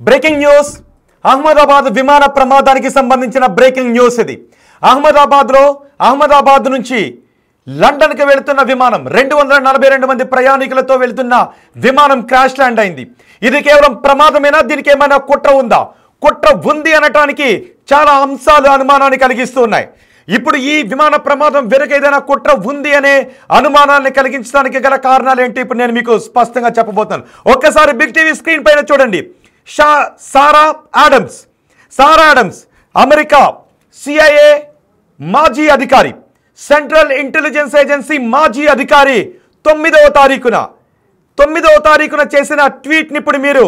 Breaking news Ahmedabad విమాన ప్రమాదానికి సంబంధించిన బ్రేకింగ్ న్యూస్ ఇది. అహ్మదాబాద్ నుంచి లండన్కి వెళుతున్న విమానం 242 మంది ప్రయాణికులతో వెళుతున్న విమానం క్రాష్ ల్యాండ్ అయింది. ఇది కేవలం ప్రమాదమేనా, దీనికి ఏమైనా కుట్ర ఉందా? కుట్ర ఉంది అనటానికి చాలా అంశాలు అనుమానాన్ని కలిగిస్తున్నాయి. ఇప్పుడు ఈ విమాన ప్రమాదం వెనుక ఏదైనా కుట్ర ఉంది అనే అనుమానాన్ని కలిగించడానికి గల కారణాలు ఏంటి ఇప్పుడు నేను మీకు స్పష్టంగా చెప్పబోతున్నాను. ఒక్కసారి బిగ్ టీవీ స్క్రీన్ పైన చూడండి. సారా ఆడమ్స్ అమెరికా CIA మాజీ అధికారి, సెంట్రల్ ఇంటెలిజెన్స్ ఏజెన్సీ మాజీ అధికారి 9వ తారీఖున చేసిన ట్వీట్ని ఇప్పుడు మీరు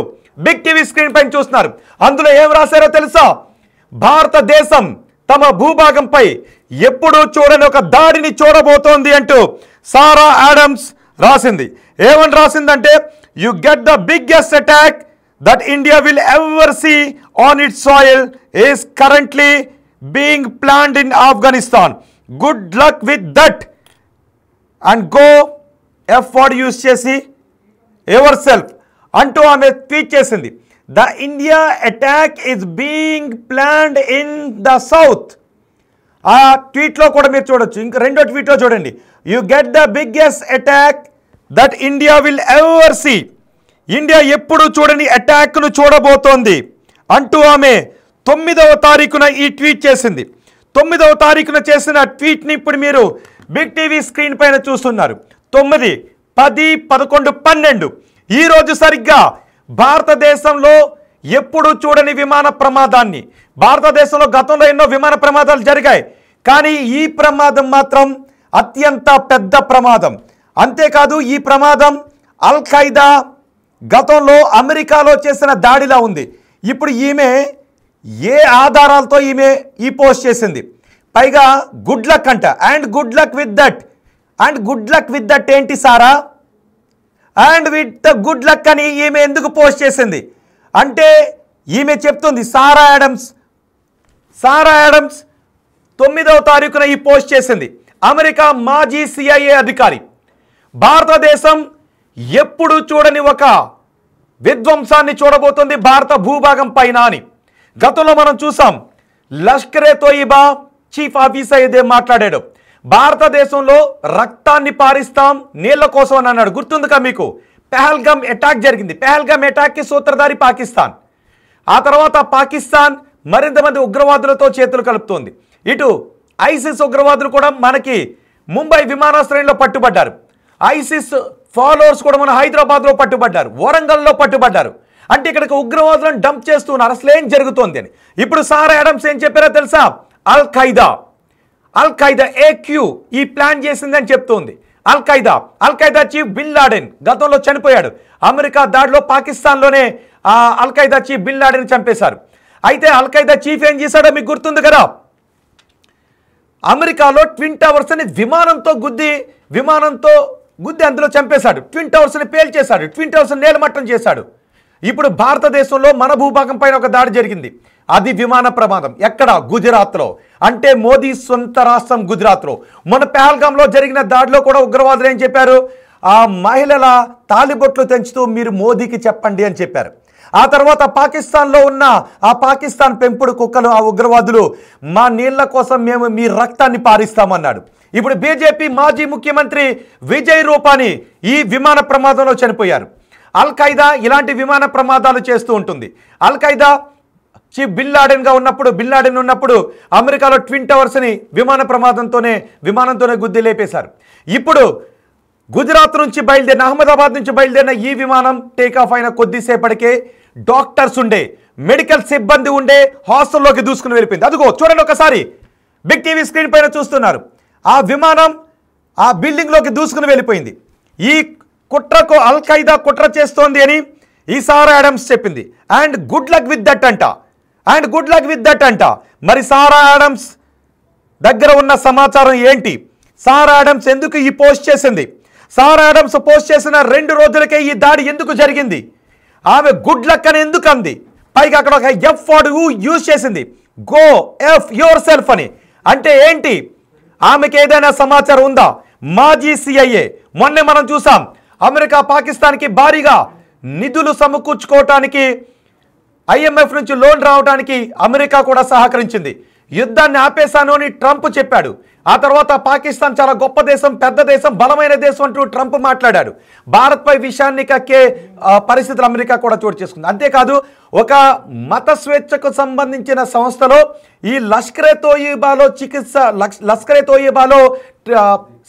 బిగ్ టీవీ స్క్రీన్ పైన చూస్తున్నారు. అందులో ఏం రాశారో తెలుసా? భారతదేశం తమ భూభాగంపై ఎప్పుడూ చూడని ఒక దాడిని చూడబోతోంది అంటూ సారా ఆడమ్స్ రాసింది. ఏమని రాసిందంటే, you get the biggest attack that India will ever see on its soil is currently being planned in Afghanistan. Good luck with that and go effort use చేసి yourself అంటూ ఆమె ట్వీట్ చేసింది. The India attack is being planned in the south. ఆ ట్వీట్లో కూడా మీరు చూడొచ్చు. ఇంకా రెండో ట్వీట్లో చూడండి. You get the biggest attack that India will ever see. India ఎప్పుడు చూడని అటాక్ను చూడబోతోంది అంటూ ఆమె 9వ తారీఖున ఈ ట్వీట్ చేసింది. 9వ తారీఖున చేసిన ట్వీట్ని ఇప్పుడు మీరు బిగ్ టీవీ స్క్రీన్ పైన చూస్తున్నారు. 9, 10, 11, 12 ఈరోజు సరిగ్గా భారతదేశంలో ఎప్పుడు చూడని విమాన ప్రమాదాన్ని, భారతదేశంలో గతంలో ఎన్నో విమాన ప్రమాదాలు జరిగాయి, కానీ ఈ ప్రమాదం మాత్రం అత్యంత పెద్ద ప్రమాదం. అంతేకాదు ఈ ప్రమాదం అల్ ఖైదా గతంలో అమెరికాలో చేసిన దాడిలా ఉంది. ఇప్పుడు ఈమె ఏ ఆధారాలతో ఈమె ఈ పోస్ట్ చేసింది? పైగా గుడ్ లక్ అంట. And good luck with that ఏంటి Sarah? And with the good luck అని ఈమె ఎందుకు పోస్ట్ చేసింది అంటే, ఈమె చెప్తుంది సారా ఆడమ్స్ 9వ తారీఖున ఈ పోస్ట్ చేసింది. అమెరికా మాజీ CIA అధికారి భారతదేశం ఎప్పుడు చూడని ఒక విధ్వంసాన్ని చూడబోతుంది భారత భూభాగం పైన అని. గతంలో మనం చూసాం, లష్కరే తోయిబా చీఫ్ ఆఫీసర్ ఇదే మాట్లాడాడు. భారతదేశంలో రక్తాన్ని పారిస్తాం నీళ్ల కోసం అని అన్నాడు. గుర్తుందిగా మీకు? పెహల్గామ్ అటాక్ జరిగింది. పెహల్గామ్ అటాక్కి సూత్రధారి పాకిస్తాన్. ఆ తర్వాత పాకిస్తాన్ మరింత మంది ఉగ్రవాదులతో చేతులు కలుపుతోంది. ఇటు ఐసిస్ ఉగ్రవాదులు కూడా మనకి ముంబై విమానాశ్రయంలో పట్టుబడ్డారు. ఐసిస్ ఫాలోవర్స్ కూడా మన హైదరాబాద్లో పట్టుబడ్డారు, వరంగల్లో పట్టుబడ్డారు. అంటే ఇక్కడికి ఉగ్రవాదులను డంప్ చేస్తున్నారు. అసలు ఏం జరుగుతోంది అని ఇప్పుడు సారా ఆడమ్స్ ఏం చెప్పారో తెలుసా? అల్ ఖైదా AQ ఈ ప్లాన్ చేసిందని చెప్తోంది. అల్ ఖైదా చీఫ్ బిన్ లాడెన్ గతంలో చనిపోయాడు. అమెరికా దాడిలో పాకిస్తాన్లోనే అల్ ఖైదా చీఫ్ బిన్ లాడెన్ చంపేశారు. అయితే అల్ ఖైదా చీఫ్ ఏం చేశాడో మీకు గుర్తుంది కదా? అమెరికాలో ట్విన్ టవర్స్ని విమానంతో గుద్ది అందులో చంపేశాడు. ట్విన్ టవర్స్ని పేల్చేశాడు, ట్విన్ టవర్స్ని నేలమట్టం చేశాడు. ఇప్పుడు భారతదేశంలో మన భూభాగం పైన ఒక దాడి జరిగింది. అది విమాన ప్రమాదం. ఎక్కడ? గుజరాత్లో. అంటే మోదీ సొంత రాష్ట్రం గుజరాత్లో. మన పెహల్గాంలో జరిగిన దాడిలో కూడా ఉగ్రవాదులు ఏం చెప్పారు? ఆ మహిళల తాలిబొట్లు తెంచుతూ మీరు మోదీకి చెప్పండి అని చెప్పారు. ఆ తర్వాత పాకిస్తాన్లో ఉన్న ఆ పాకిస్తాన్ పెంపుడు కుక్కలు, ఆ ఉగ్రవాదులు మా నీళ్ల కోసం మేము మీ రక్తాన్ని పారిస్తామన్నాడు. ఇప్పుడు బీజేపీ మాజీ ముఖ్యమంత్రి విజయ్ రూపానీ ఈ విమాన ప్రమాదంలో చనిపోయారు. అల్ ఖైదా ఇలాంటి విమాన ప్రమాదాలు చేస్తూ ఉంటుంది. అల్ ఖైదా చీఫ్ బిన్ లాడెన్ ఉన్నప్పుడు అమెరికాలో ట్విన్ టవర్స్ని విమానంతోనే గుద్ది లేపేశారు. ఇప్పుడు గుజరాత్ నుంచి బయలుదేరిన, అహ్మదాబాద్ నుంచి బయలుదేరిన ఈ విమానం టేకాఫ్ అయిన కొద్దిసేపటికే డాక్టర్స్ ఉండే, మెడికల్ సిబ్బంది ఉండే హాస్టల్లోకి దూసుకుని వెళ్ళిపోయింది. అదిగో చూడండి ఒకసారి, బిగ్ టీవీ స్క్రీన్ పైన చూస్తున్నారు. ఆ విమానం ఆ బిల్డింగ్లోకి దూసుకుని వెళ్ళిపోయింది. ఈ కుట్రకు అల్ ఖైదా కుట్ర చేస్తోంది అని ఈ సారా ఆడమ్స్ చెప్పింది. And good luck with that అంట. మరి సారా ఆడమ్స్ దగ్గర ఉన్న సమాచారం ఏంటి? సారా ఆడమ్స్ ఎందుకు ఈ పోస్ట్ చేసింది? సారా ఆడమ్స్ పోస్ట్ చేసిన 2 రోజులకే ఈ దాడి ఎందుకు జరిగింది? ఆమె గుడ్ లక్ అని ఎందుకు అంది? పైగా అక్కడ ఒక F వర్డ్ యూజ్ చేసింది, గో ఎఫ్ యువర్ సెల్ఫ్ అని. అంటే ఏంటి? ఆమెకి ఏదైనా సమాచారం ఉందా? మాజీ CIA మొన్నే మనం చూసాం, అమెరికా పాకిస్తాన్కి భారీగా నిధులు సమకూర్చుకోవటానికి ఐఎంఎఫ్ నుంచి లోన్ రావడానికి అమెరికా కూడా సహకరించింది. యుద్ధాన్ని ఆపేశాను అని ట్రంప్ చెప్పాడు. ఆ తర్వాత పాకిస్తాన్ చాలా గొప్ప దేశం, పెద్ద దేశం, బలమైన దేశం అంటూ ట్రంప్ మాట్లాడాడు. భారత్పై విషయాన్ని కక్కే పరిస్థితులు అమెరికా కూడా చోటు చేసుకుంది. అంతేకాదు ఒక మత స్వేచ్ఛకు సంబంధించిన సంస్థలో ఈ లష్కరే తోయిబాలో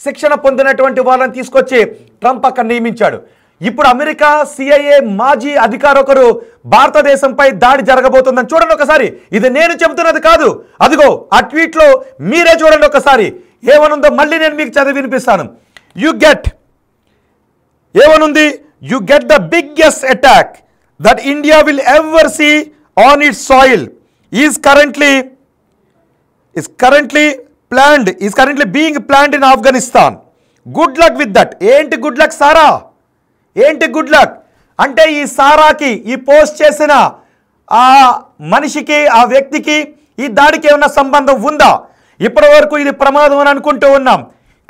శిక్షణ పొందినటువంటి వాళ్ళని తీసుకొచ్చి ట్రంప్ అక్కడ నియమించాడు. ఇప్పుడు అమెరికా సిఐఏ మాజీ అధికారి ఒకరు భారతదేశంపై దాడి జరగబోతుందని చూడండి ఒకసారి. ఇది నేను చెబుతున్నది కాదు, అదిగో ఆ ట్వీట్లో మీరే చూడండి ఒకసారి ఏమనుందో. మళ్ళీ నేను మీకు చదివి వినిపిస్తాను. ఏమనుంది? You get the biggest attack that India will ever see on its soil is currently being planned in Afghanistan. Good luck with that. ఏంటి గుడ్ లక్ సారా? ఏంటి గుడ్ లక్ అంటే ఈ సారాకి, ఈ పోస్ట్ చేసిన ఆ మనిషికి, ఆ వ్యక్తికి ఈ దాడికి ఏమైనా సంబంధం ఉందా? ఇప్పటి వరకు ఇది ప్రమాదం అని అనుకుంటూ ఉన్నాం,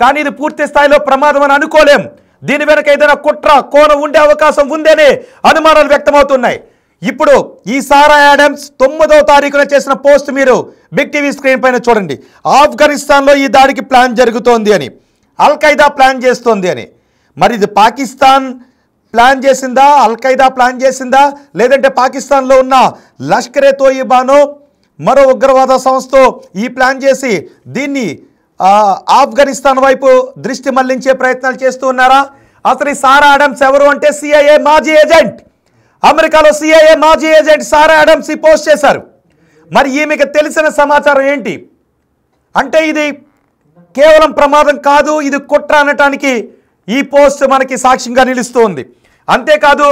కానీ ఇది పూర్తి స్థాయిలో ప్రమాదం అని అనుకోలేం. దీని వెనక ఏదైనా కుట్ర కోణం ఉండే అవకాశం ఉందనే అనుమానాలు వ్యక్తమవుతున్నాయి. ఇప్పుడు ఈ సారా యాడమ్స్ 9వ తారీఖున చేసిన పోస్ట్ మీరు బిగ్ టీవీ స్క్రీన్ పైన చూడండి. ఆఫ్ఘనిస్తాన్లో ఈ దాడికి ప్లాన్ జరుగుతోంది అని, అల్ ఖైదా ప్లాన్ చేస్తోంది అని. మరి ఇది పాకిస్తాన్ ప్లాన్ చేసిందా, అల్ ఖైదా ప్లాన్ చేసిందా, లేదంటే పాకిస్తాన్లో ఉన్న లష్కరే తోయిబానో మరో ఉగ్రవాద సంస్థ ఈ ప్లాన్ చేసి దీన్ని ఆఫ్ఘనిస్తాన్ వైపు దృష్టి మళ్లించే ప్రయత్నాలు చేస్తూ ఉన్నారా? అసలు ఈ సారా ఆడమ్స్ ఎవరు అంటే సిఐఏ మాజీ ఏజెంట్. అమెరికాలో సిఐఏ మాజీ ఏజెంట్ సారా ఆడమ్స్ ఈ పోస్ట్ చేశారు. మరి ఈమెకు తెలిసిన సమాచారం ఏంటి అంటే ఇది కేవలం ప్రమాదం కాదు, ఇది కుట్ర అనటానికి ఈ పోస్ట్ మనకి సాక్ష్యంగా నిలుస్తుంది. అంతేకాదు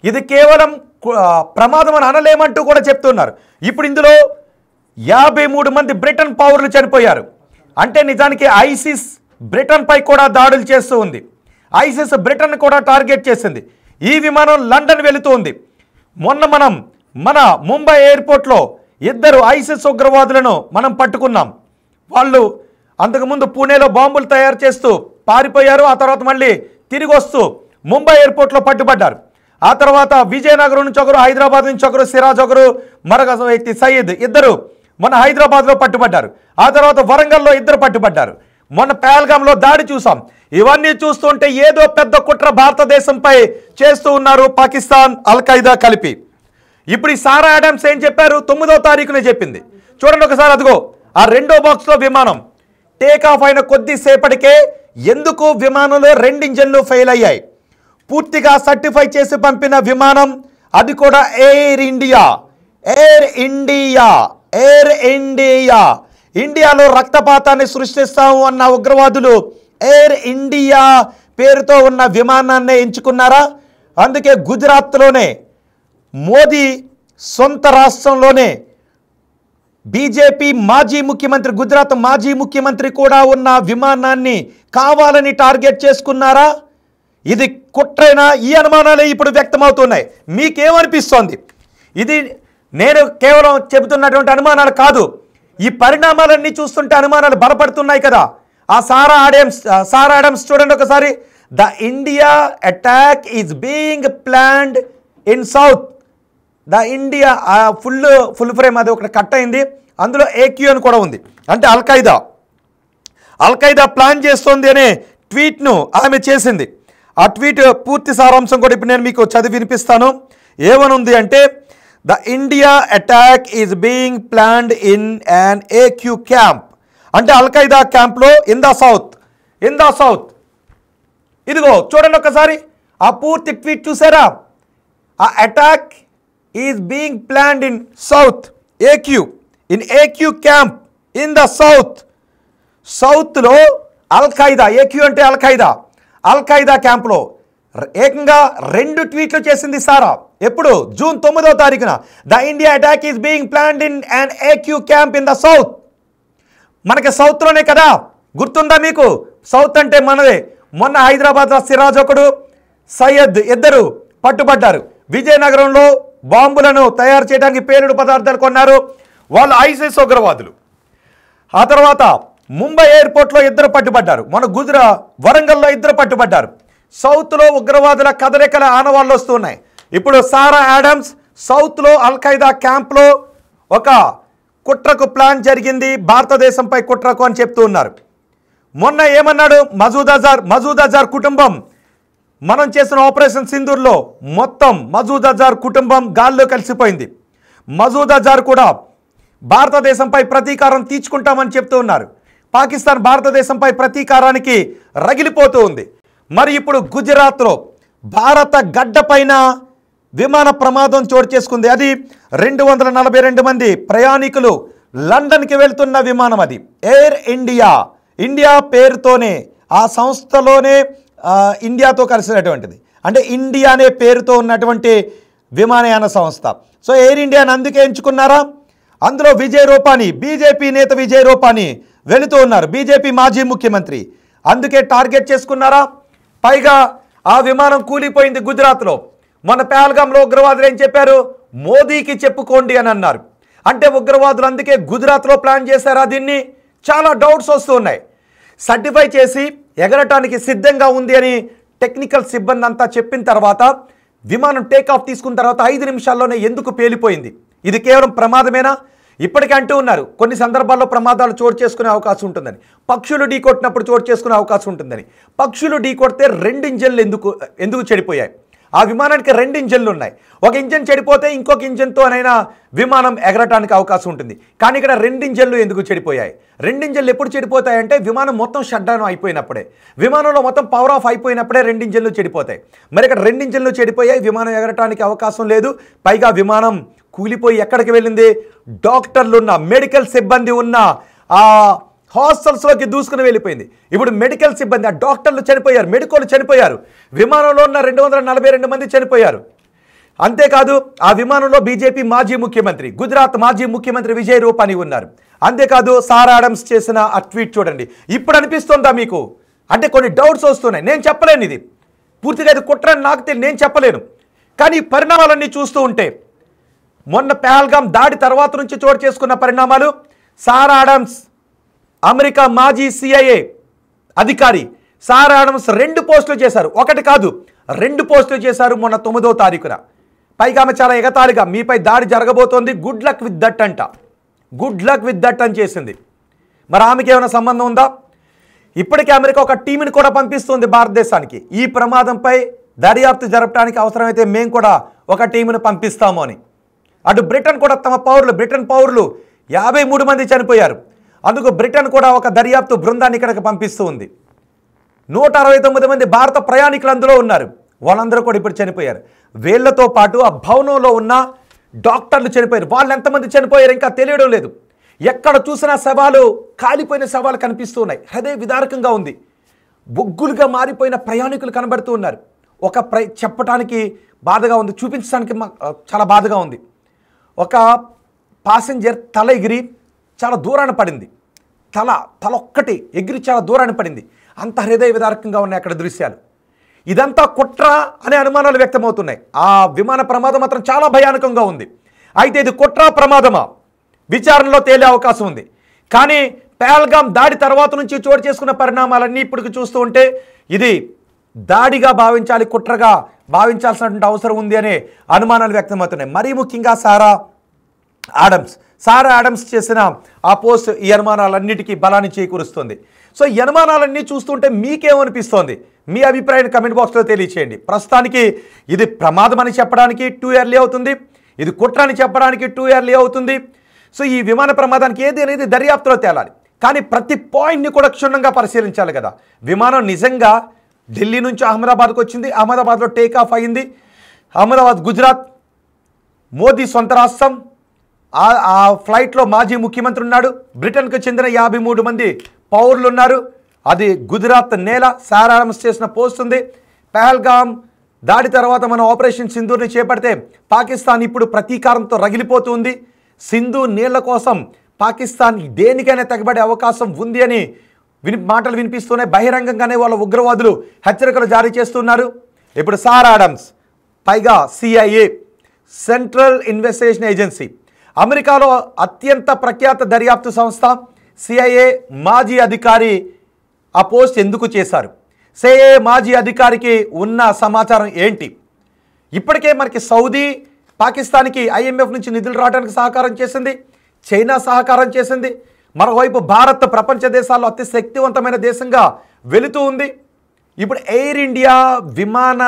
ఇది కేవలం ప్రమాదం అని అనలేమంటూ కూడా చెప్తున్నారు. ఇప్పుడు ఇందులో 53 మంది బ్రిటన్ పౌరులు చనిపోయారు. అంటే నిజానికి ఐసిస్ బ్రిటన్ పై కూడా దాడులు చేస్తూ ఉంది. ఐసిస్ బ్రిటన్ కూడా టార్గెట్ చేసింది. ఈ విమానం లండన్ వెళుతుంది. మొన్న మన ముంబై ఎయిర్పోర్ట్లో 2 ఐసిస్ ఉగ్రవాదులను మనం పట్టుకున్నాం. వాళ్ళు అంతకుముందు పూణేలో బాంబులు తయారు చేస్తూ పారిపోయారు. ఆ తర్వాత మళ్ళీ తిరిగి వస్తూ ముంబై ఎయిర్పోర్ట్లో పట్టుబడ్డారు. ఆ తర్వాత విజయనగరం నుంచి ఒకరు, హైదరాబాద్ నుంచి ఒకరు, సిరాజ్ ఒకరు, మరొక వ్యక్తి సయ్యద్, ఇద్దరు మొన్న హైదరాబాద్లో పట్టుబడ్డారు. ఆ తర్వాత వరంగల్లో 2 పట్టుబడ్డారు. మొన్న పహల్గామ్లో దాడి చూసాం. ఇవన్నీ చూస్తుంటే ఏదో పెద్ద కుట్ర భారతదేశంపై చేస్తూ ఉన్నారు పాకిస్తాన్, అల్ ఖైదా కలిపి. ఇప్పుడు ఈ సారా ఆడమ్స్ ఏం చెప్పారు? 9వ తారీఖునే చెప్పింది. చూడండి ఒకసారి, అదిగో ఆ 2వ బాక్స్లో విమానం టేక్ ఆఫ్ అయిన కొద్దిసేపటికే ఎందుకు విమానంలో 2 ఇంజన్లు ఫెయిల్ అయ్యాయి. పూర్తిగా సర్టిఫై చేసి పంపిన విమానం, అది కూడా ఎయిర్ ఇండియా. ఇండియాలో రక్తపాతాన్ని సృష్టిస్తాము అన్న ఉగ్రవాదులు ఎయిర్ ఇండియా పేరుతో ఉన్న విమానాన్ని ఎంచుకున్నారా? అందుకే గుజరాత్లోనే మోదీ సొంత రాష్ట్రంలోనే బీజేపీ మాజీ ముఖ్యమంత్రి, గుజరాత్ మాజీ ముఖ్యమంత్రి కూడా ఉన్న విమానాన్ని కావాలని టార్గెట్ చేసుకున్నారా? ఇది కుట్రైనా? ఈ అనుమానాలే ఇప్పుడు వ్యక్తమవుతున్నాయి. మీకేమనిపిస్తోంది? ఇది నేను కేవలం చెబుతున్నటువంటి అనుమానాలు కాదు, ఈ పరిణామాలన్నీ చూస్తుంటే అనుమానాలు బలపడుతున్నాయి కదా. ఆ సారా ఆడమ్స్ చూడండి ఒకసారి. The India attack is being planned in south. The India full frame అది ఒకటి కట్ అయింది, అందులో ఏక్యూ అని కూడా ఉంది. అంటే అల్ ఖైదా ప్లాన్ చేస్తోంది అనే ట్వీట్ను ఆమె చేసింది. ఆ ట్వీట్ పూర్తి సారాంశం కూడా ఇప్పుడు నేను మీకు చదివి వినిపిస్తాను. ఏమనుంది అంటే, the India attack is being planned in an AQ camp. అంటే అల్ ఖైదా క్యాంప్లో ఇన్ ద సౌత్. ఇదిగో చూడండి ఒకసారి ఆ పూర్తి ట్వీట్ చూసారా? ఆ attack is being planned in south AQ camp in the సౌత్లో అల్ ఖైదా, ఏక్యూ అంటే అల్ ఖైదా క్యాంప్లో ఏకంగా 2 ట్వీట్లు చేసింది సారా. ఎప్పుడు? జూన్ 9వ తారీఖున. The India attack is being planned in an AQ camp in the south. మనకి సౌత్లోనే కదా, గుర్తుందా మీకు? సౌత్ అంటే మనదే. మొన్న హైదరాబాద్లో సిరాజ్ ఒకడు, సయ్యద్ 2 పట్టుబడ్డారు. విజయనగరంలో బాంబులను తయారు చేయడానికి పేలుడు పదార్థాలు కొన్నారు. వాళ్ళు ఐసిస్ ఉగ్రవాదులు. ఆ తర్వాత ముంబై ఎయిర్పోర్ట్లో 2 పట్టుబడ్డారు. మన వరంగల్లో 2 పట్టుబడ్డారు. సౌత్లో ఉగ్రవాదుల కదలికల ఆనవాళ్ళు వస్తున్నాయి. ఇప్పుడు సారా ఆడమ్స్ సౌత్లో అల్ ఖైదా క్యాంప్లో ఒక కుట్రకు ప్లాన్ జరిగింది, భారతదేశంపై కుట్రకు అని చెప్తూ ఉన్నారు. మొన్న ఏమన్నాడు మసూద్ అజార్ కుటుంబం, మనం చేసిన ఆపరేషన్ సింధూర్లో మొత్తం మసూద్ అజార్ కుటుంబం గాల్లో కలిసిపోయింది. మసూద్ అజార్ కూడా భారతదేశంపై ప్రతీకారం తీర్చుకుంటామని చెప్తూ ఉన్నారు. పాకిస్తాన్ భారతదేశంపై ప్రతీకారానికి రగిలిపోతూ ఉంది. మరి ఇప్పుడు గుజరాత్లో భారత గడ్డపైన విమాన ప్రమాదం చోటు చేసుకుంది. అది 242 మంది ప్రయాణికులు లండన్కి వెళ్తున్న విమానం. అది ఎయిర్ ఇండియా పేరుతోనే, ఆ సంస్థలోనే ఇండియాతో కలిసినటువంటిది, అంటే ఇండియా అనే పేరుతో ఉన్నటువంటి విమానయాన సంస్థ. సో ఎయిర్ ఇండియాని అందుకే ఎంచుకున్నారా? అందులో బీజేపీ నేత విజయ్ రూపానీ వెళుతూ ఉన్నారు, బీజేపీ మాజీ ముఖ్యమంత్రి. అందుకే టార్గెట్ చేసుకున్నారా? పైగా ఆ విమానం కూలిపోయింది గుజరాత్లో. మన పహల్గామ్లో ఉగ్రవాదులు ఏం చెప్పారు? మోదీకి చెప్పుకోండి అని అన్నారు. అంటే ఉగ్రవాదులు అందుకే గుజరాత్లో ప్లాన్ చేశారా దీన్ని? చాలా డౌట్స్ వస్తూ ఉన్నాయి. సర్టిఫై చేసి ఎగరటానికి సిద్ధంగా ఉంది అని టెక్నికల్ సిబ్బంది అంతా చెప్పిన తర్వాత విమానం టేకాఫ్ తీసుకున్న తర్వాత 5 నిమిషాల్లోనే ఎందుకు పేలిపోయింది? ఇది కేవలం ప్రమాదమేనా? ఇప్పటికే అంటూ ఉన్నారు కొన్ని సందర్భాల్లో ప్రమాదాలు చోటు చేసుకునే అవకాశం ఉంటుందని, పక్షులు ఢీకొట్టినప్పుడు చోటు చేసుకునే అవకాశం ఉంటుందని. పక్షులు ఢీకొడితే 2 ఇంజన్లు ఎందుకు చెడిపోయాయి? ఆ విమానానికి 2 ఇంజన్లు ఉన్నాయి. ఒక ఇంజన్ చెడిపోతే ఇంకొక ఇంజన్తోనైనా విమానం ఎగరటానికి అవకాశం ఉంటుంది. కానీ ఇక్కడ 2 ఇంజన్లు ఎందుకు చెడిపోయాయి? 2 ఇంజన్లు ఎప్పుడు చెడిపోతాయంటే విమానం మొత్తం షట్ డౌన్ అయిపోయినప్పుడే, విమానంలో మొత్తం పవర్ ఆఫ్ అయిపోయినప్పుడే 2 ఇంజన్లు చెడిపోతాయి. మరి ఇక్కడ 2 ఇంజన్లు చెడిపోయాయి, విమానం ఎగరటానికి అవకాశం లేదు. పైగా విమానం కూలిపోయి ఎక్కడికి వెళ్ళింది? డాక్టర్లు ఉన్న, మెడికల్ సిబ్బంది ఉన్న ఆ హాస్టల్స్లోకి దూసుకుని వెళ్ళిపోయింది. ఇప్పుడు మెడికల్ సిబ్బంది, ఆ డాక్టర్లు చనిపోయారు, మెడికోలు చనిపోయారు, విమానంలో ఉన్న 242 మంది చనిపోయారు. అంతేకాదు ఆ విమానంలో బీజేపీ మాజీ ముఖ్యమంత్రి, గుజరాత్ మాజీ ముఖ్యమంత్రి విజయ్ రూపానీ ఉన్నారు. అంతేకాదు సారా ఆడమ్స్ చేసిన ఆ ట్వీట్ చూడండి. ఇప్పుడు అనిపిస్తుందా మీకు? అంటే కొన్ని డౌట్స్ వస్తున్నాయి. నేను చెప్పలేను, ఇది పూర్తిగా ఇది కుట్రని నాకు తెలియదు, నేను చెప్పలేను. కానీ పరిణామాలన్నీ చూస్తూ ఉంటే మొన్న పహల్గామ్ దాడి తర్వాత నుంచి చోటు చేసుకున్న పరిణామాలు, సారా ఆడమ్స్ అమెరికా మాజీ CIA అధికారి సారా ఆడమ్స్ 2 పోస్టులు చేశారు. ఒకటి కాదు 2 పోస్టులు చేశారు మొన్న 9వ తారీఖున. పైగా ఆమె చాలా ఎగతాళిగా మీపై దాడి జరగబోతోంది, గుడ్ లక్ విత్ దట్ అని చేసింది. మరి ఆమెకి ఏమైనా సంబంధం ఉందా? ఇప్పటికే అమెరికా ఒక టీంని కూడా పంపిస్తుంది భారతదేశానికి. ఈ ప్రమాదంపై దర్యాప్తు జరపడానికి అవసరమైతే మేము కూడా ఒక టీంను పంపిస్తాము అని. అటు బ్రిటన్ కూడా తమ బ్రిటన్ పౌరులు 53 మంది చనిపోయారు. అందుకు బ్రిటన్ కూడా ఒక దర్యాప్తు బృందాన్ని ఇక్కడికి పంపిస్తూ ఉంది. 169 మంది భారత ప్రయాణికులు అందులో ఉన్నారు. వాళ్ళందరూ కూడా ఇప్పుడు చనిపోయారు. వీళ్లతో పాటు ఆ భవనంలో ఉన్న డాక్టర్లు చనిపోయారు. వాళ్ళు ఎంతమంది చనిపోయారు ఇంకా తెలియడం లేదు. ఎక్కడ చూసినా శవాలు, కాలిపోయిన శవాలు కనిపిస్తూ ఉన్నాయి. హృదయ విదారకంగా ఉంది. బొగ్గులుగా మారిపోయిన ప్రయాణికులు కనబడుతూ ఉన్నారు. చెప్పడానికి బాధగా ఉంది, చూపించడానికి చాలా బాధగా ఉంది. ఒక పాసెంజర్ తల ఎగిరి చాలా దూరాన పడింది. తల ఒక్కటి ఎగిరి చాలా దూరాన పడింది. అంత హృదయ విదారకంగా ఉన్నాయి అక్కడ దృశ్యాలు. ఇదంతా కుట్ర అనే అనుమానాలు వ్యక్తమవుతున్నాయి. ఆ విమాన ప్రమాదం మాత్రం చాలా భయానకంగా ఉంది. అయితే ఇది కుట్ర ప్రమాదమా? విచారణలో తేలే అవకాశం ఉంది. కానీ పహల్గామ్ దాడి తర్వాత నుంచి చోటు చేసుకున్న పరిణామాలన్నీ ఇప్పటికి చూస్తూ ఉంటే ఇది దాడిగా భావించాలి, కుట్రగా భావించాల్సినటువంటి అవసరం ఉంది అనే అనుమానాలు వ్యక్తమవుతున్నాయి. మరీ ముఖ్యంగా సారా ఆడమ్స్ చేసిన ఆ పోస్ట్ ఈ అనుమానాలన్నిటికీ బలాన్ని చేకూరుస్తుంది. సో ఈ అనుమానాలన్నీ చూస్తుంటే మీకేమనిపిస్తోంది? మీ అభిప్రాయాన్ని కమెంట్ బాక్స్లో తెలియచేయండి. ప్రస్తుతానికి ఇది ప్రమాదం అని చెప్పడానికి టూ ఇయర్లీ అవుతుంది, ఇది కుట్ర అని చెప్పడానికి టూ ఇయర్లీ అవుతుంది. సో ఈ విమాన ప్రమాదానికి ఏది అనేది దర్యాప్తులో తేలాలి. కానీ ప్రతి పాయింట్ని కూడా క్షుణ్ణంగా పరిశీలించాలి కదా. విమానం నిజంగా ఢిల్లీ నుంచి అహ్మదాబాద్కు వచ్చింది, అహ్మదాబాద్లో టేకాఫ్ అయింది. అహ్మదాబాద్ గుజరాత్, మోదీ సొంత రాష్ట్రం. ఆ ఫ్లైట్లో మాజీ ముఖ్యమంత్రి ఉన్నాడు. బ్రిటన్కు చెందిన 53 మంది పౌరులు ఉన్నారు. అది గుజరాత్ నేల. సారా ఆడమ్స్ చేసిన పోస్ట్ ఉంది. పహల్గామ్ దాడి తర్వాత మనం ఆపరేషన్ సింధూర్ని చేపడితే పాకిస్తాన్ ఇప్పుడు ప్రతీకారంతో రగిలిపోతుంది. సింధు నీళ్ల కోసం పాకిస్తాన్ దేనికైనా తెగబడే అవకాశం ఉంది అని మాటలు వినిపిస్తున్నాయి. బహిరంగంగానే వాళ్ళ ఉగ్రవాదులు హెచ్చరికలు జారీ చేస్తున్నారు. ఇప్పుడు సారా ఆడమ్స్, పైగా CIA సెంట్రల్ ఇన్వెస్టిగేషన్ ఏజెన్సీ, అమెరికాలో అత్యంత ప్రఖ్యాత దర్యాప్తు సంస్థ CIA మాజీ అధికారి ఆ పోస్ట్ ఎందుకు చేశారు? CIA మాజీ అధికారికి ఉన్న సమాచారం ఏంటి? ఇప్పటికే మనకి సౌదీ పాకిస్తాన్కి IMF నుంచి నిధులు రావడానికి సహకారం చేసింది, చైనా సహకారం చేసింది. మరోవైపు భారత్ ప్రపంచ దేశాల్లో అతి శక్తివంతమైన దేశంగా వెళుతూ ఉంది. ఇప్పుడు ఎయిర్ ఇండియా విమాన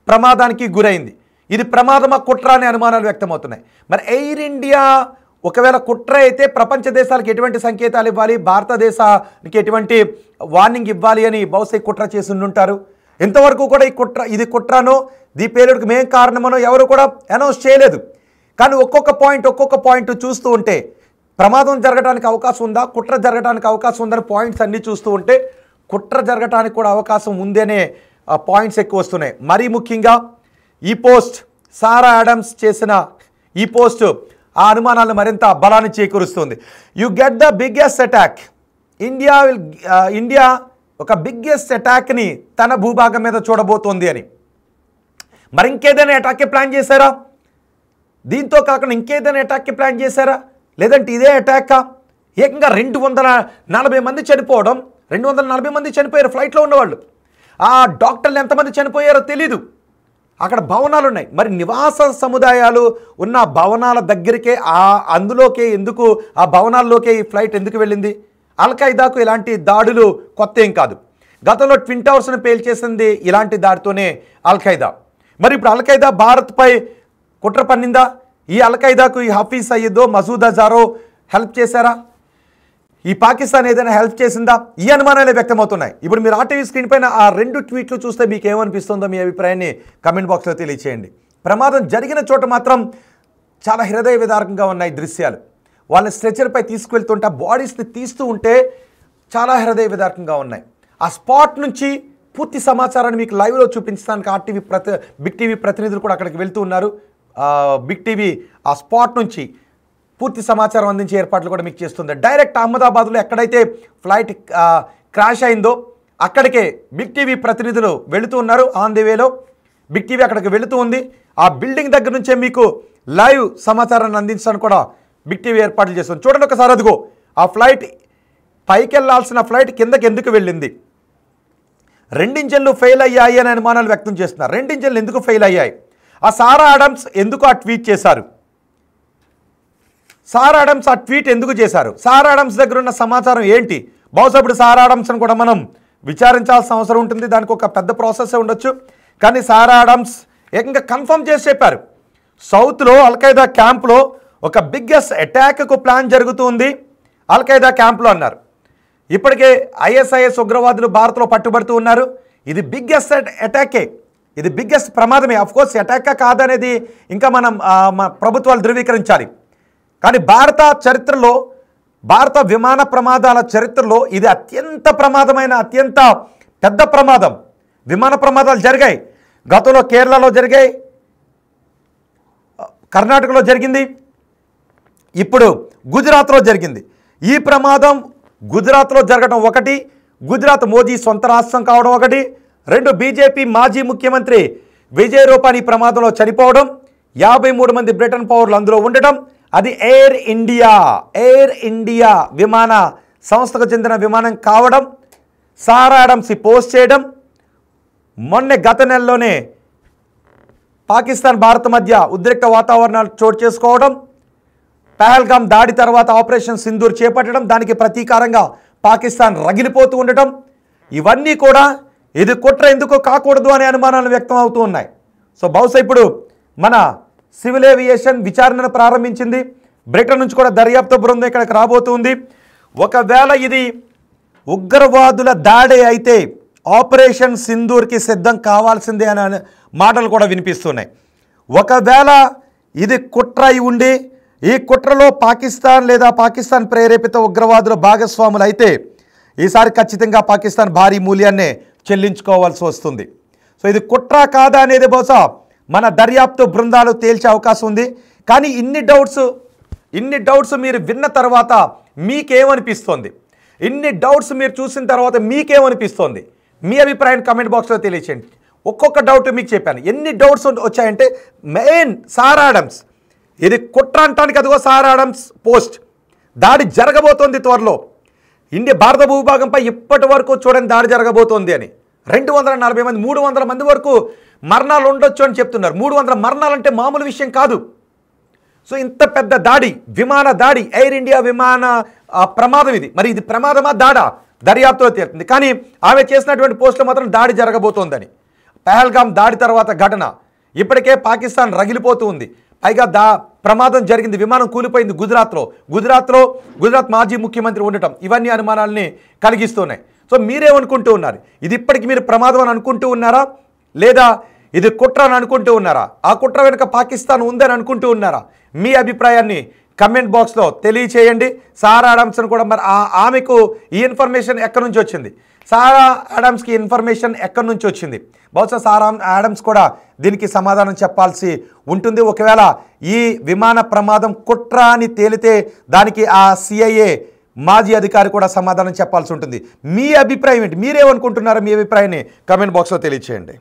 ప్రమాదానికి గురైంది. ఇది ప్రమాదమా కుట్ర అనే అనుమానాలు వ్యక్తమవుతున్నాయి. మరి ఎయిర్ ఇండియా ఒకవేళ కుట్ర అయితే ప్రపంచ దేశాలకు ఎటువంటి సంకేతాలు ఇవ్వాలి, భారతదేశానికి ఎటువంటి వార్నింగ్ ఇవ్వాలి అని బహుశా కుట్ర చేసి ఉండుంటారు. ఇంతవరకు కూడా ఇది కుట్రనో దీ పేలుడికి మేం కారణమనో ఎవరు కూడా అనౌన్స్ చేయలేదు. కానీ ఒక్కొక్క పాయింట్ చూస్తూ ఉంటే ప్రమాదం జరగడానికి అవకాశం ఉందా, కుట్ర జరగడానికి అవకాశం ఉందని పాయింట్స్ అన్నీ చూస్తూ ఉంటే కుట్ర జరగడానికి కూడా అవకాశం ఉంది అనే పాయింట్స్ ఎక్కువ వస్తున్నాయి. మరీ ముఖ్యంగా ఈ పోస్ట్ సారా ఆడమ్స్ చేసిన ఈ పోస్ట్ ఆ అనుమానాలను మరింత బలాన్ని చేకూరుస్తుంది. You get the biggest attack, India ఒక బిగ్గెస్ట్ అటాక్ని తన భూభాగం మీద చూడబోతోంది అని. మరి ఇంకేదైనా అటాక్కి ప్లాన్ చేశారా? దీంతో కాకుండా ఇంకేదైనా అటాక్కి ప్లాన్ చేశారా? లేదంటే ఇదే అటాక్కా? ఏకంగా 240 మంది చనిపోవడం, 240 మంది చనిపోయారు ఫ్లైట్లో ఉన్నవాళ్ళు. ఆ డాక్టర్లు ఎంతమంది చనిపోయారో తెలీదు. అక్కడ భవనాలు ఉన్నాయి. మరి నివాస సముదాయాలు ఉన్న భవనాల దగ్గరికే అందులోకే ఎందుకు, ఆ భవనాల్లోకే ఈ ఫ్లైట్ ఎందుకు వెళ్ళింది? అల్ఖైదాకు ఇలాంటి దాడులు కొత్త ఏం కాదు. గతంలో ట్విన్ టవర్స్ను పేల్చేసింది ఇలాంటి దాడితోనే అల్ఖైదా. మరి ఇప్పుడు అల్ఖైదా భారత్పై కుట్ర పన్నిందా? ఈ అల్ఖైదాకు ఈ హఫీజ్ సయీదో, మసూద్ అజారో హెల్ప్ చేశారా? ఈ పాకిస్తాన్ ఏదైనా హెల్ప్ చేసిందా? ఈ అనుమానాలే వ్యక్తమవుతున్నాయి. ఇప్పుడు మీరు RTV స్క్రీన్ పైన ఆ 2 ట్వీట్లు చూస్తే మీకు ఏమనిపిస్తుందో మీ అభిప్రాయాన్ని కమెంట్ బాక్స్లో తెలియచేయండి. ప్రమాదం జరిగిన చోట మాత్రం చాలా హృదయ విదారకంగా ఉన్నాయి దృశ్యాలు. వాళ్ళని స్ట్రెచర్పై తీసుకువెళ్తుంటే బాడీస్ని తీస్తూ ఉంటే చాలా హృదయ విదారకంగా ఉన్నాయి. ఆ స్పాట్ నుంచి పూర్తి సమాచారాన్ని మీకు లైవ్లో చూపించడానికి బిగ్ టీవీ ప్రతినిధులు కూడా అక్కడికి వెళ్తూ ఉన్నారు. బిగ్ టీవీ ఆ స్పాట్ నుంచి పూర్తి సమాచారం అందించే ఏర్పాట్లు కూడా మీకు చేస్తుంది. డైరెక్ట్ అహ్మదాబాద్లో ఎక్కడైతే ఫ్లైట్ క్రాష్ అయిందో అక్కడికే బిగ్ టీవీ ప్రతినిధులు వెళుతూ ఉన్నారు. ఆన్ ది వేలో బిగ్ టీవీ అక్కడికి వెళుతూ ఉంది. ఆ బిల్డింగ్ దగ్గర నుంచే మీకు లైవ్ సమాచారాన్ని అందించడానికి కూడా బిగ్ టీవీ ఏర్పాట్లు చేస్తుంది. చూడండి ఒకసారి, అదిగో ఆ ఫ్లైట్ పైకి వెళ్లాల్సిన ఫ్లైట్ కిందకి ఎందుకు వెళ్ళింది? 2 ఇంజన్లు ఫెయిల్ అయ్యాయి అని అనుమానాలు వ్యక్తం చేస్తున్నారు. 2 ఇంజన్లు ఎందుకు ఫెయిల్ అయ్యాయి? ఆ సారా ఆడమ్స్ ఎందుకు ఆ ట్వీట్ చేశారు? సారా ఆడమ్స్ ఆ ట్వీట్ ఎందుకు చేశారు? సారా ఆడమ్స్ దగ్గర ఉన్న సమాచారం ఏంటి? బహుశా ఇప్పుడు సారా ఆడమ్స్ని కూడా మనం విచారించాల్సిన అవసరం ఉంటుంది. దానికి ఒక పెద్ద ప్రాసెస్ ఉండొచ్చు. కానీ సారా ఆడమ్స్ ఏకంగా కన్ఫర్మ్ చేసి చెప్పారు, సౌత్లో అల్ఖైదా క్యాంప్లో ఒక బిగ్గెస్ట్ అటాక్కు ప్లాన్ జరుగుతుంది అల్ఖైదా క్యాంప్లో అన్నారు. ఇప్పటికే ISIS ఉగ్రవాదులు భారత్లో పట్టుబడుతూ ఉన్నారు. ఇది బిగ్గెస్ట్ అటాకే, ఇది బిగ్గెస్ట్ ప్రమాదమే. అఫ్కోర్స్ అటాక్ కాదనేది ఇంకా మనం ప్రభుత్వాలు ధృవీకరించాలి. కానీ భారత చరిత్రలో, భారత విమాన ప్రమాదాల చరిత్రలో ఇది అత్యంత ప్రమాదమైన, అత్యంత పెద్ద ప్రమాదం. విమాన ప్రమాదాలు జరిగాయి. గతంలో కేరళలో జరిగాయి, కర్ణాటకలో జరిగింది, ఇప్పుడు గుజరాత్లో జరిగింది. ఈ ప్రమాదం గుజరాత్లో జరగడం ఒకటి, గుజరాత్ మోదీ సొంత రాష్ట్రం కావడం ఒకటి, 2 బీజేపీ మాజీ ముఖ్యమంత్రి విజయ్ రూపానీ ప్రమాదంలో చనిపోవడం, 53 మంది బ్రిటన్ పౌరులు అందులో ఉండటం, అది ఎయిర్ ఇండియా విమాన సంస్థకు చెందిన విమానం కావడం, సారా ఆడమ్స్ పోస్ట్ చేయడం, గత నెలలోనే పాకిస్తాన్ భారత్ మధ్య ఉద్రిక్త వాతావరణాలు చోటు చేసుకోవడం, పహల్గామ్ దాడి తర్వాత ఆపరేషన్ సింధూర్ చేపట్టడం, దానికి ప్రతీకారంగా పాకిస్తాన్ రగిలిపోతూ ఉండటం, ఇవన్నీ కూడా ఇది కుట్ర ఎందుకు కాకూడదు అనే అనుమానాలు వ్యక్తం అవుతూ ఉన్నాయి. సో బహుశా ఇప్పుడు మన సివిల్ ఏవియేషన్ విచారణను ప్రారంభించింది. బ్రిటన్ నుంచి కూడా దర్యాప్తు బృందం ఇక్కడికి రాబోతుంది. ఒకవేళ ఇది ఉగ్రవాదుల దాడి అయితే ఆపరేషన్ సింధూర్కి సిద్ధం కావాల్సిందే అనే మాటలు కూడా వినిపిస్తున్నాయి. ఒకవేళ ఇది కుట్ర అయి ఉండి ఈ కుట్రలో పాకిస్తాన్ లేదా పాకిస్తాన్ ప్రేరేపిత ఉగ్రవాదుల భాగస్వాములు అయితే ఈసారి ఖచ్చితంగా పాకిస్తాన్ భారీ మూల్యాన్నే చెల్లించుకోవాల్సి వస్తుంది. సో ఇది కుట్ర కాదా అనేది బహుశా మన దర్యాప్తు బృందాలు తేల్చే అవకాశం ఉంది. కానీ ఇన్ని డౌట్స్ మీరు విన్న తర్వాత మీకేమనిపిస్తోంది? ఇన్ని డౌట్స్ మీరు చూసిన తర్వాత మీకేమనిపిస్తోంది? మీ అభిప్రాయాన్ని కమెంట్ బాక్స్లో తెలియచేయండి. ఒక్కొక్క డౌట్ మీకు చెప్పాను. ఎన్ని డౌట్స్ వచ్చాయంటే మెయిన్ సారా ఆడమ్స్, ఇది కుట్ర అంటానికి అదిగో సారా ఆడమ్స్ పోస్ట్. దాడి జరగబోతోంది త్వరలో. భారత భూభాగంపై ఇప్పటి వరకు చూడండి దాడి జరగబోతోంది అని. 240 మంది 300 మంది వరకు మరణాలు ఉండొచ్చు అని చెప్తున్నారు. 300 మరణాలు అంటే మామూలు విషయం కాదు. సో ఇంత పెద్ద దాడి, విమాన దాడి, ఎయిర్ ఇండియా విమాన ప్రమాదం ఇది. మరి ఇది ప్రమాదమా దాడా దర్యాప్తులో తేలుతుంది. కానీ ఆమె చేసినటువంటి పోస్టులో మాత్రం దాడి జరగబోతోందని. పహల్గామ్ దాడి తర్వాత ఘటన ఇప్పటికే పాకిస్తాన్ రగిలిపోతూ ఉంది. పైగా ప్రమాదం జరిగింది, విమానం కూలిపోయింది గుజరాత్ మాజీ ముఖ్యమంత్రి ఉండటం, ఇవన్నీ అనుమానాలని కలిగిస్తున్నాయి. సో మీరేమనుకుంటూ ఉన్నారు? ఇది ఇప్పటికి మీరు ప్రమాదం అని అనుకుంటూ ఉన్నారా, లేదా ఇది కుట్ర అని అనుకుంటూ ఉన్నారా? ఆ కుట్ర వెనుక పాకిస్తాన్ ఉందని అనుకుంటూ ఉన్నారా? మీ అభిప్రాయాన్ని కమెంట్ బాక్స్లో తెలియచేయండి. సారా ఆడమ్స్ని కూడా మరి ఆమెకు ఈ ఇన్ఫర్మేషన్ ఎక్కడి నుంచి వచ్చింది? సారా ఆడమ్స్కి ఇన్ఫర్మేషన్ ఎక్కడి నుంచి వచ్చింది? బహుశా సారా ఆడమ్స్ కూడా దీనికి సమాధానం చెప్పాల్సి ఉంటుంది. ఒకవేళ ఈ విమాన ప్రమాదం కుట్ర అని తేలితే దానికి ఆ CIA మాజీ అధికారి కూడా సమాధానం చెప్పాల్సి ఉంటుంది. మీ అభిప్రాయం ఏంటి? మీరేమనుకుంటున్నారో మీ అభిప్రాయాన్ని కమెంట్ బాక్స్లో తెలియచేయండి.